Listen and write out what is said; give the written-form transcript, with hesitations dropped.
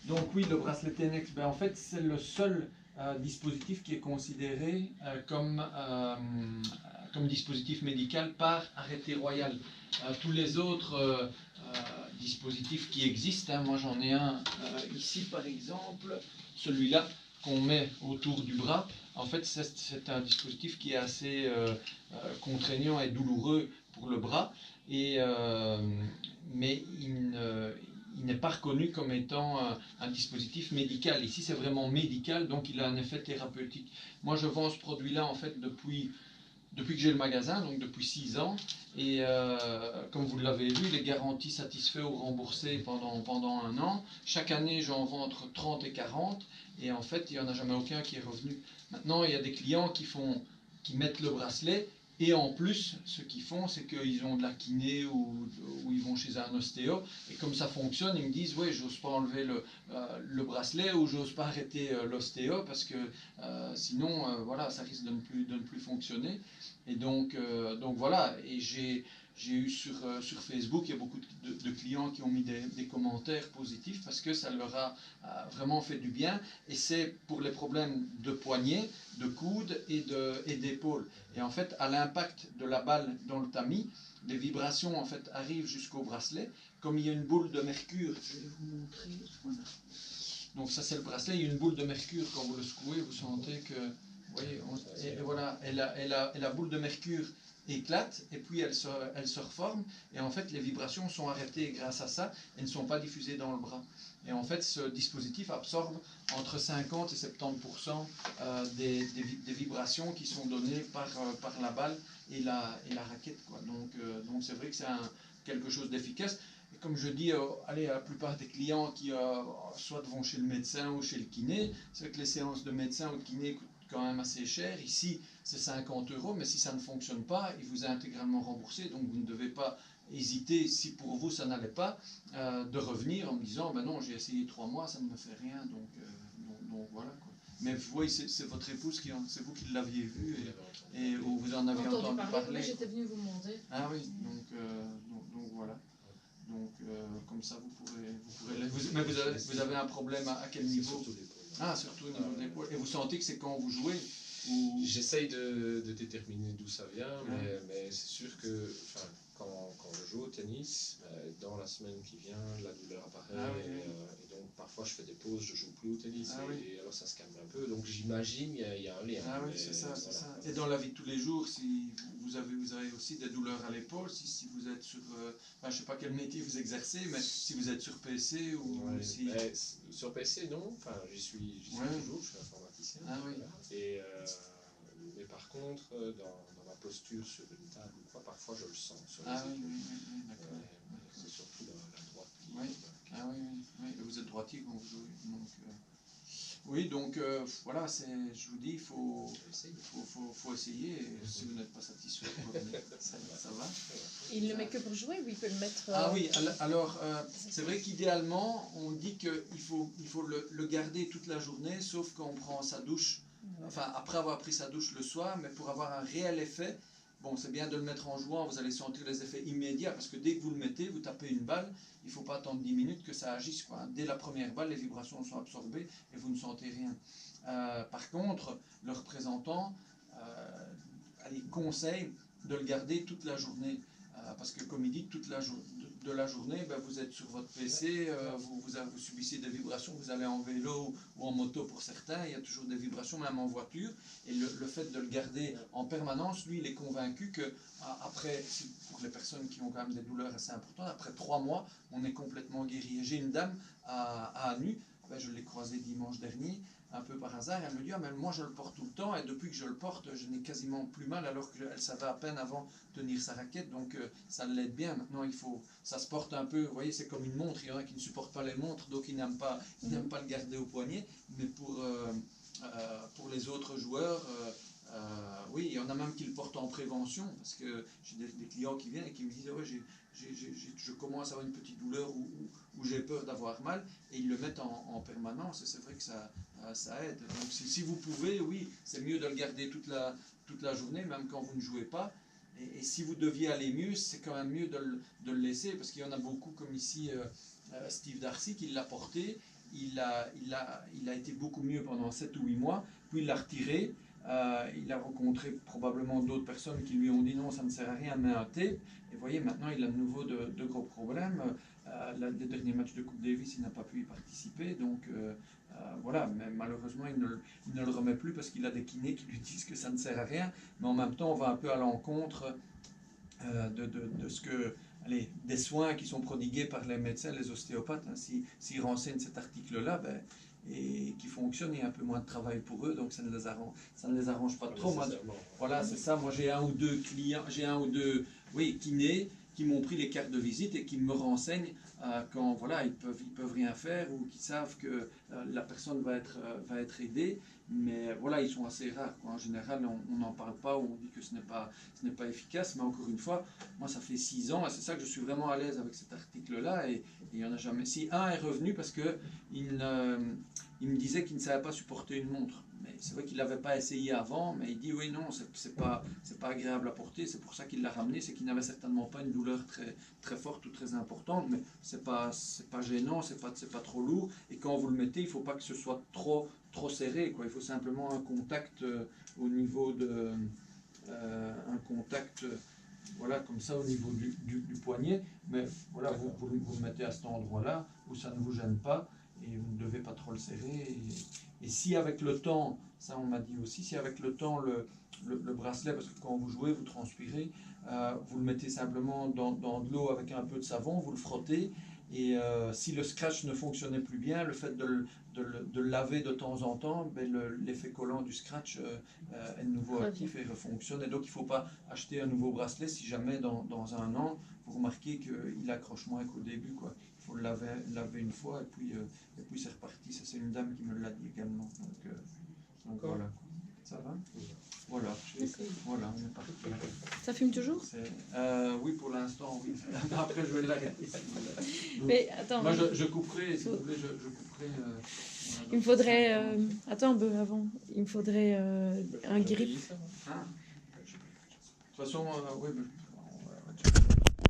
Donc oui, le bracelet TNX, ben, en fait, c'est le seul dispositif qui est considéré comme dispositif médical par arrêté royal. Tous les autres dispositifs qui existent, hein, moi j'en ai un ici par exemple, celui-là qu'on met autour du bras, en fait c'est un dispositif qui est assez contraignant et douloureux pour le bras, mais il n'est pas reconnu comme étant un dispositif médical. Ici, c'est vraiment médical, donc il a un effet thérapeutique. Moi, je vends ce produit-là, en fait, depuis que j'ai le magasin, donc depuis 6 ans. Et comme vous l'avez vu, il est garanti satisfait ou remboursé pendant 1 an. Chaque année, j'en vends entre 30 et 40. Et en fait, il n'y en a jamais aucun qui est revenu. Maintenant, il y a des clients qui mettent le bracelet. Et en plus, ce qu'ils font, c'est qu'ils ont de la kiné ou ils vont chez un ostéo. Et comme ça fonctionne, ils me disent, ouais, j'ose pas enlever le bracelet ou j'ose pas arrêter l'ostéo parce que sinon, voilà, ça risque de ne plus fonctionner. Et donc voilà, et j'ai eu sur Facebook, il y a beaucoup de clients qui ont mis des commentaires positifs parce que ça leur a vraiment fait du bien. Et c'est pour les problèmes de poignet, de coude et d'épaule. Et en fait, à l'impact de la balle dans le tamis, les vibrations en fait arrivent jusqu'au bracelet. Comme il y a une boule de mercure, je vais vous montrer. Voilà. Donc ça c'est le bracelet, il y a une boule de mercure, quand vous le secouez, vous sentez que, vous voyez, et voilà, et la boule de mercure éclate et puis elle se reforme et en fait les vibrations sont arrêtées grâce à ça et ne sont pas diffusées dans le bras. Et en fait ce dispositif absorbe entre 50 et 70% des vibrations qui sont données par la balle et la raquette, quoi. Donc c'est vrai que c'est quelque chose d'efficace. Et comme je dis, allez, à la plupart des clients qui soit vont chez le médecin ou chez le kiné, c'est que les séances de médecin ou de kiné coûtent quand même assez cher. Ici, c'est 50 €, mais si ça ne fonctionne pas, il vous est intégralement remboursé. Donc vous ne devez pas hésiter, si pour vous ça n'allait pas, de revenir en me disant, ben non, j'ai essayé 3 mois, ça ne me fait rien. Donc voilà, quoi. Mais vous voyez, c'est votre épouse, c'est vous qui l'aviez vu et où vous en avez entendu parler. J'étais venue vous demander. Ah oui, donc voilà. Donc comme ça vous pourrez mais vous avez un problème à quel niveau? Ah, surtout au niveau de l'épaule. Et vous sentez que c'est quand vous jouez ou... J'essaye de déterminer d'où ça vient, mais c'est sûr que quand je joue au tennis, dans la semaine qui vient, la douleur apparaît. Et donc parfois je fais des pauses, je joue plus au tennis et alors ça se calme un peu. Donc j'imagine il y a un lien. Ah oui, c'est ça, c'est ça. Et dans la vie de tous les jours, si vous avez aussi des douleurs à l'épaule, si vous êtes sur, je ne sais pas quel métier vous exercez, mais si vous êtes sur PC ou si... Sur PC non, j'y suis toujours, je suis informaticien. Ah oui. Et mais par contre, dans ma posture sur une table ou quoi, parfois je le sens sur les épaules. Oui, d'accord. C'est surtout la droite qui... Ah oui. Et vous êtes droitier quand vous jouez. Donc, oui, donc voilà, je vous dis, il faut essayer. Et si vous n'êtes pas satisfait, ça va. Il ne le met que pour jouer ou il peut le mettre... Ah oui, alors c'est vrai qu'idéalement, on dit qu'il faut le garder toute la journée, sauf quand on prend sa douche, enfin après avoir pris sa douche le soir, mais pour avoir un réel effet, bon, c'est bien de le mettre en jouant, vous allez sentir les effets immédiats, parce que dès que vous le mettez, vous tapez une balle, il ne faut pas attendre 10 minutes que ça agisse, quoi. Dès la première balle, les vibrations sont absorbées et vous ne sentez rien. Par contre, le représentant conseille de le garder toute la journée. Parce que comme il dit, toute la journée, vous êtes sur votre PC, vous subissez des vibrations, vous allez en vélo ou en moto pour certains, il y a toujours des vibrations, même en voiture. Et le fait de le garder en permanence, lui, il est convaincu que après, pour les personnes qui ont quand même des douleurs assez importantes, après 3 mois, on est complètement guéri. J'ai une dame à Anu, je l'ai croisée dimanche dernier, un peu par hasard, elle me dit, mais moi je le porte tout le temps et depuis que je le porte, je n'ai quasiment plus mal alors qu'elle savait à peine avant tenir sa raquette, donc ça l'aide bien. Maintenant ça se porte un peu, vous voyez, c'est comme une montre, il y en a qui ne supportent pas les montres, donc ils n'aiment pas le garder au poignet, mais pour les autres joueurs, oui, il y en a même qui le portent en prévention, parce que j'ai des clients qui viennent et qui me disent, je commence à avoir une petite douleur où j'ai peur d'avoir mal, et ils le mettent en permanence, et c'est vrai que ça aide. Donc si vous pouvez, oui, c'est mieux de le garder toute la journée, même quand vous ne jouez pas. Et si vous deviez aller mieux, c'est quand même mieux de le laisser, parce qu'il y en a beaucoup, comme ici Steve Darcy, qui l'a porté, il a été beaucoup mieux pendant 7 ou 8 mois, puis il l'a retiré. Il a rencontré probablement d'autres personnes qui lui ont dit non, ça ne sert à rien, mets un tape. Et vous voyez, maintenant il a de nouveau de gros problèmes. Les derniers matchs de Coupe Davis, il n'a pas pu y participer. Donc voilà, mais malheureusement, il ne le remet plus parce qu'il a des kinés qui lui disent que ça ne sert à rien. Mais en même temps, on va un peu à l'encontre de ce que. Allez, des soins qui sont prodigués par les médecins, les ostéopathes. Hein, s'ils renseignent cet article-là, ben, et qui fonctionne, il y a un peu moins de travail pour eux, donc ça ne les arrange pas trop. Moi, voilà, c'est ça. Moi, j'ai un ou deux clients, kinés qui m'ont pris les cartes de visite et qui me renseignent quand voilà, ils peuvent rien faire ou qui savent que la personne va être aidée. Mais voilà, ils sont assez rares, quoi. En général, on n'en parle pas ou on dit que ce n'est pas efficace. Mais encore une fois, moi, ça fait 6 ans et c'est ça que je suis vraiment à l'aise avec cet article-là. Et il n'y en a jamais. Si un est revenu parce que il me disait qu'il ne savait pas supporter une montre. Mais c'est vrai qu'il n'avait pas essayé avant, mais il dit oui, non, c'est pas agréable à porter. C'est pour ça qu'il l'a ramené. C'est qu'il n'avait certainement pas une douleur très, très forte ou très importante, mais c'est pas gênant, c'est pas trop lourd. Et quand vous le mettez, il ne faut pas que ce soit trop serré, quoi. Il faut simplement un contact au niveau de un contact voilà, comme ça au niveau du poignet, mais voilà, vous le mettez à cet endroit-là où ça ne vous gêne pas et vous ne devez pas trop le serrer. Et si avec le temps, ça on m'a dit aussi, si avec le temps le bracelet, parce que quand vous jouez, vous transpirez, vous le mettez simplement dans de l'eau avec un peu de savon, vous le frottez. Et si le scratch ne fonctionnait plus bien, le fait de le laver de temps en temps, ben l'effet collant du scratch est de nouveau actif et refonctionne. Et donc il ne faut pas acheter un nouveau bracelet si jamais dans un an, vous remarquez qu'il accroche moins qu'au début, quoi. Il faut le laver une fois et puis c'est reparti. Ça, c'est une dame qui me l'a dit également. Donc voilà. Ça va? Voilà. Voilà, on est parti. Ça fume toujours? Oui, pour l'instant, oui. Après, je vais l'arrêter. Mais attends. Moi, je couperai, si vous voulez, je couperai. Il me faudrait. Attends un peu avant. Il me faudrait un grip. De toute façon, oui,